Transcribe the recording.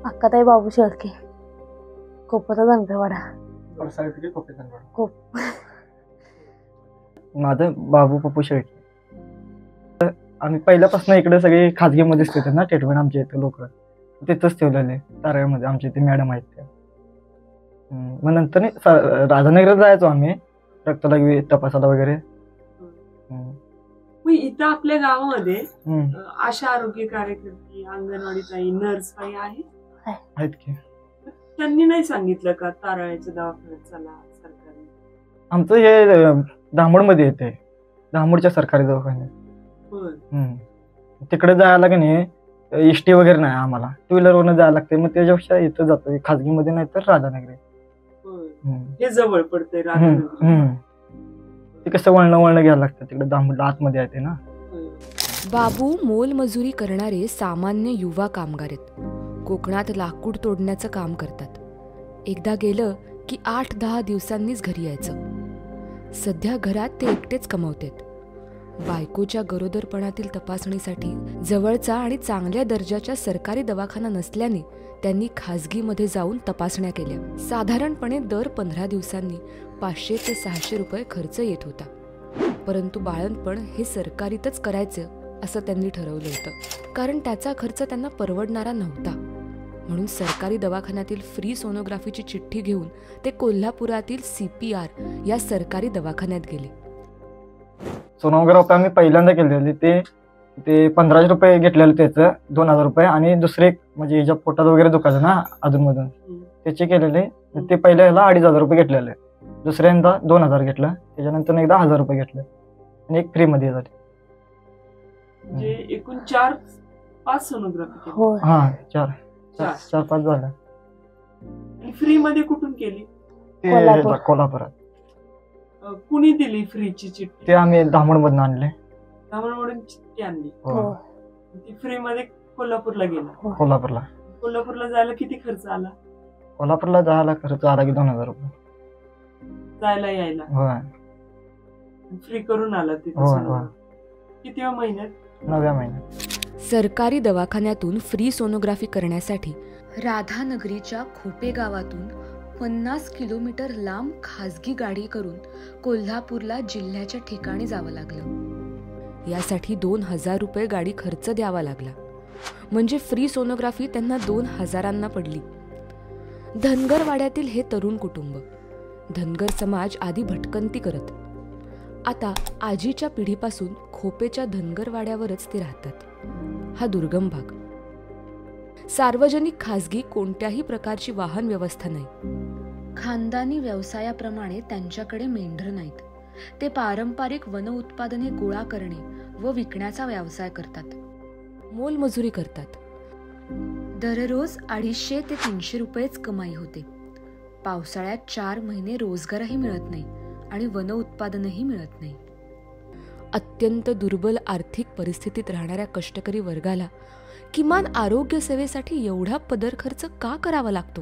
अक्काताई बाबू शेळके, कोपचा धनगरवाडा. माझं बाबू पप्पू शेळके. आम्ही पहिल्यापासून इकडे सगळे खाजगीमध्येच ठेवतात ना ट्रीटमेंट. आमच्या इथे लोक तिथंच ठेवलेले तारळमध्ये. आमच्या इथे मॅडम आहेत त्या. मग नंतर राधानगरात जायचो आम्ही रक्तदाब तपासाला वगैरे. मग इथं आपल्या गावामध्ये आशा आरोग्य कार्यकर्ती, अंगणवाडी ताई, नर्स ताई आहेत की. त्यांनी नाही सांगितलं का तारळाच्या दवाखान्यात चला सरकारी? आमचं हे धामोडमध्ये येते, धामोडच्या सरकारी दवाखान्यात. तिकडे जायला की नाही एसटी वगैरे नाही आम्हाला, टू व्हीलर वरनं जायला लागते. मग त्याच्यापेक्षा इथं जातो खाजगीमध्ये, नाही तर राधानगरी. हे जवळ पडतंय राधानगरी. ते कसं वळणं घ्यायला लागतं तिकडे, धामोडला आतमध्ये येते ना. बाबू मोलमजुरी करणारे सामान्य युवा कामगार आहेत. कोकणात लाकूड तोडण्याचं काम करतात. एकदा गेलं की 8-10 दिवसांनीच घरी यायचं. सध्या घरात ते एकटेच कमवतात. बायकोच्या गरोदरपणातील तपासणीसाठी जवळचा आणि चांगल्या दर्जाच्या सरकारी दवाखाना नसल्याने त्यांनी खाजगीमध्ये जाऊन तपासण्या केल्या. साधारणपणे दर 15 दिवसांनी 500 ते 600 रुपये खर्च येत होता. परंतु बाळंतपण हे सरकारीतच करायचं असं त्यांनी ठरवलं होतं, कारण त्याचा खर्च त्यांना परवडणारा नव्हता. म्हणून सरकारी दवाखान्यातील फ्री सोनोग्राफीची चिठ्ठी घेऊन ते कोल्हापुरातील CPR या सरकारी दवाखान्यात गेले. सोनोग्राफी आम्ही पहिल्यांदा केलेली. ते 1500 रुपये घेतलेलं त्याचं, 2000 रुपये. आणि दुसरे म्हणजे हिच्या पोटात वगैरे दुखायचं ना अधूनमधून, त्याचे केलेले. ते पहिल्या ह्याला 2500 रुपये घेतलेले, दुसऱ्यांदा 2000 घेतलं, त्याच्यानंतर एकदा 1000 रुपये घेतलं आणि एक फ्री मध्ये झाले. म्हणजे एकूण 4-5 सोनोग्राफी. हा, 4-5 झालं. फ्री मध्ये कुठून केली? कोल्हापुरात. कुणी दिली फ्रीची चिठ्ठी? ते आम्ही धामोडमधून आणले. धामोडमधून चिठ्ठी आणली. ती फ्री मध्ये कोल्हापूरला गेला. कोल्हापूरला जायला किती खर्च आला? कोल्हापूरला जायला खर्च आला की 2000 रुपये जायला यायला. फ्री करून आला तिथे. किती महिन्यात? 9व्या महिन्यात. सरकारी दवाखान्यातून फ्री सोनोग्राफी करण्यासाठी राधानगरीच्या खोपे गावातून 50 किलोमीटर लांब खाजगी गाडी करून कोल्हापूरला जिल्ह्याच्या ठिकाणी जावं लागलं. यासाठी 2000 रुपये गाडी खर्च द्यावा लागला. म्हणजे फ्री सोनोग्राफी त्यांना 2000 पडली. धनगरवाड्यातील हे तरुण कुटुंब. धनगर समाज आधी भटकंती करत. आता आजीच्या पिढीपासून खोपेच्या धनगरवाड्यावरच ते राहतात. हा दुर्गम भाग. सार्वजनिक खाजगी कोणत्याही प्रकारची वाहन व्यवस्था नाही. खानदानी व्यवसायाप्रमाणे त्यांच्याकडे मेंढर नाहीत. ते पारंपरिक वन उत्पादने गोळा करणे व विकण्याचा व्यवसाय करतात. मोलमजुरी करतात. दररोज 250 ते 300 रुपयेच कमाई होते. पावसाळ्यात 4 महिने रोजगारही मिळत नाही आणि वन उत्पादनही मिळत नाही. अत्यंत दुर्बल आर्थिक परिस्थितीत राहणाऱ्या कष्टकरी वर्गाला किमान आरोग्य सेवेसाठी एवढा पदर खर्च का करावा लागतो?